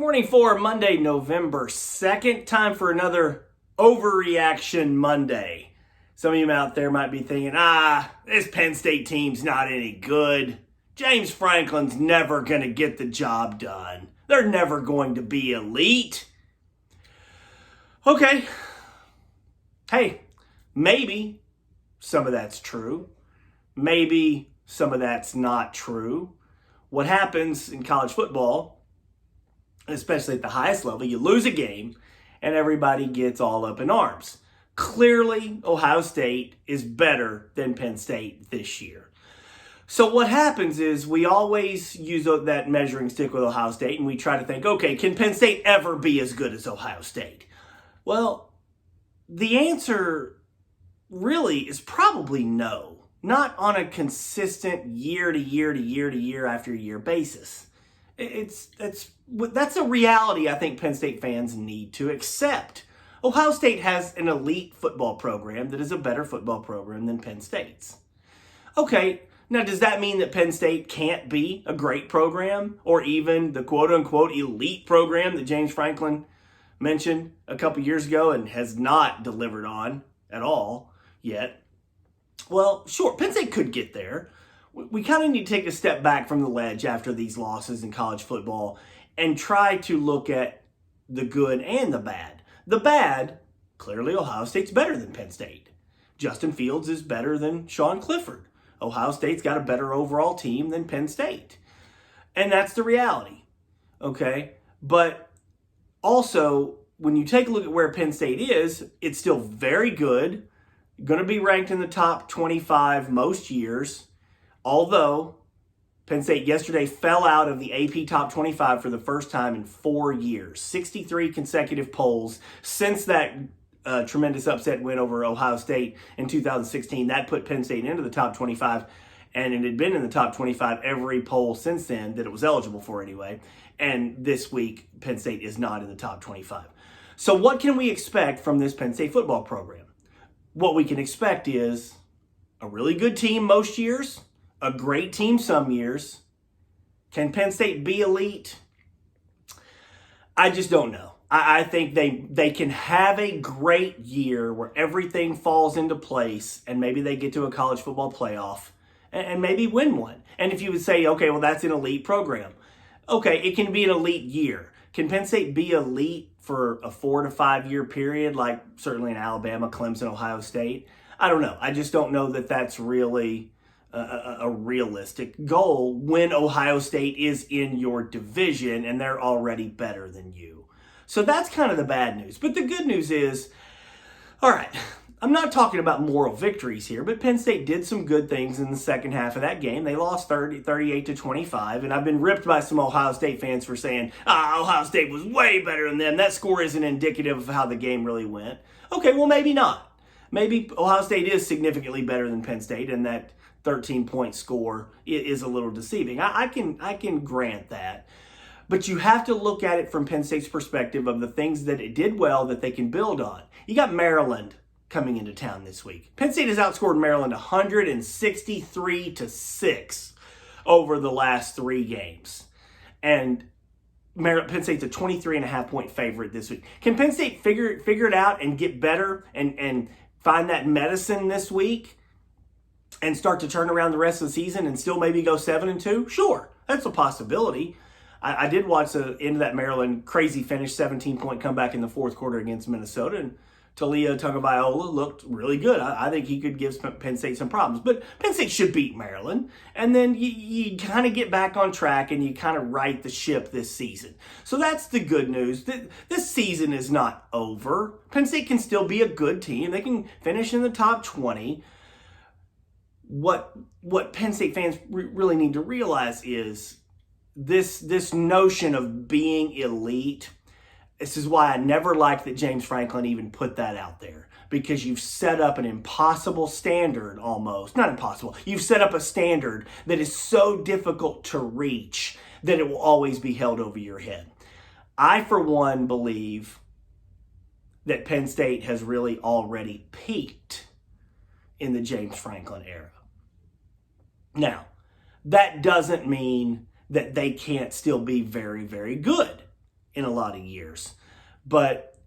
Morning for Monday, November 2nd. Time for another Overreaction Monday. Some of you out there might be thinking, this Penn State team's not any good. James Franklin's never going to get the job done. They're never going to be elite. Okay. Hey, maybe some of that's true. Maybe some of that's not true. What happens in college football, especially at the highest level, you lose a game and everybody gets all up in arms. Clearly, Ohio State is better than Penn State this year. So what happens is we always use that measuring stick with Ohio State and we try to think, okay, can Penn State ever be as good as Ohio State? Well, the answer really is probably no. Not on a consistent year to year to year to year after year basis. That's a reality I think Penn State fans need to accept. Ohio State has an elite football program that is a better football program than Penn State's. Okay, now does that mean that Penn State can't be a great program or even the quote-unquote elite program that James Franklin mentioned a couple years ago and has not delivered on at all yet? Well, sure, Penn State could get there. We kind of need to take a step back from the ledge after these losses in college football and try to look at the good and the bad. The bad, clearly Ohio State's better than Penn State. Justin Fields is better than Sean Clifford. Ohio State's got a better overall team than Penn State. And that's the reality, okay? But also, when you take a look at where Penn State is, it's still very good, going to be ranked in the top 25 most years. Although Penn State yesterday fell out of the AP Top 25 for the first time in 4 years. 63 consecutive polls since that tremendous upset win over Ohio State in 2016. That put Penn State into the top 25, and it had been in the top 25 every poll since then that it was eligible for anyway. And this week, Penn State is not in the top 25. So what can we expect from this Penn State football program? What we can expect is a really good team most years, a great team some years. Can Penn State be elite? I just don't know. I think they can have a great year where everything falls into place and maybe they get to a college football playoff and maybe win one. And if you would say, okay, well, that's an elite program. Okay, it can be an elite year. Can Penn State be elite for a 4 to 5 year period like certainly in Alabama, Clemson, Ohio State? I don't know. I just don't know that that's really a realistic goal when Ohio State is in your division and they're already better than you. So that's kind of the bad news. But the good news is, all right, I'm not talking about moral victories here, but Penn State did some good things in the second half of that game. They lost 38 to 25, and I've been ripped by some Ohio State fans for saying, Ohio State was way better than them. That score isn't indicative of how the game really went. Okay, well, maybe not. Maybe Ohio State is significantly better than Penn State, and that 13-point score is a little deceiving. I can grant that. But you have to look at it from Penn State's perspective of the things that it did well that they can build on. You got Maryland coming into town this week. Penn State has outscored Maryland 163 to 6 over the last 3 games. And Penn State's a 23.5-point favorite this week. Can Penn State figure it out and get better and find that medicine this week and start to turn around the rest of the season and still maybe go 7-2? Sure, that's a possibility. I did watch the end of that Maryland crazy finish, 17-point comeback in the fourth quarter against Minnesota, and Talia Tagovailoa looked really good. I think he could give Penn State some problems. But Penn State should beat Maryland, and then you kind of get back on track and you kind of right the ship this season. So that's the good news. This season is not over. Penn State can still be a good team. They can finish in the top 20. What Penn State fans really need to realize is this notion of being elite. This is why I never liked that James Franklin even put that out there, because you've set up an impossible standard almost. Not impossible. You've set up a standard that is so difficult to reach that it will always be held over your head. I, for one, believe that Penn State has really already peaked in the James Franklin era. Now, that doesn't mean that they can't still be very, very good. in a lot of years. But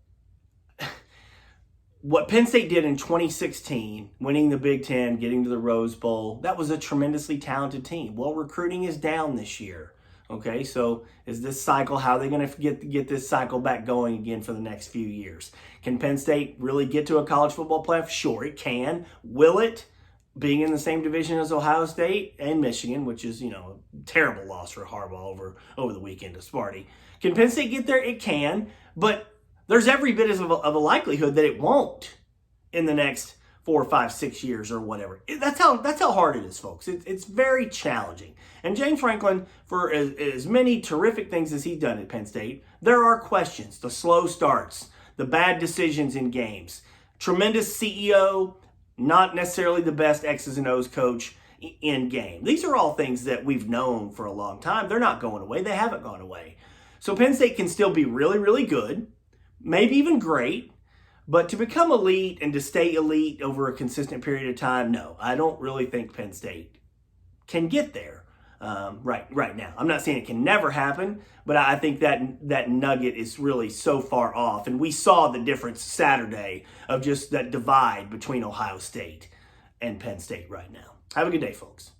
what Penn State did in 2016, winning the Big Ten, getting to the Rose Bowl, that was a tremendously talented team. Well, recruiting is down this year. Okay, so is this cycle, how are they going to get this cycle back going again for the next few years? Can Penn State really get to a college football playoff? Sure, it can. Will it? Being in the same division as Ohio State and Michigan, which is, a terrible loss for Harbaugh over the weekend to Sparty. Can Penn State get there? It can, but there's every bit of a likelihood that it won't in the next 4, 5, 6 years or whatever. That's how hard it is, folks. It's very challenging. And James Franklin, for as many terrific things as he's done at Penn State, there are questions. The slow starts, the bad decisions in games, tremendous CEO, not necessarily the best X's and O's coach in game. These are all things that we've known for a long time. They're not going away. They haven't gone away. So Penn State can still be really, really good, maybe even great, but to become elite and to stay elite over a consistent period of time, no, I don't really think Penn State can get there right now. I'm not saying it can never happen, but I think that nugget is really so far off. And we saw the difference Saturday of just that divide between Ohio State and Penn State right now. Have a good day, folks.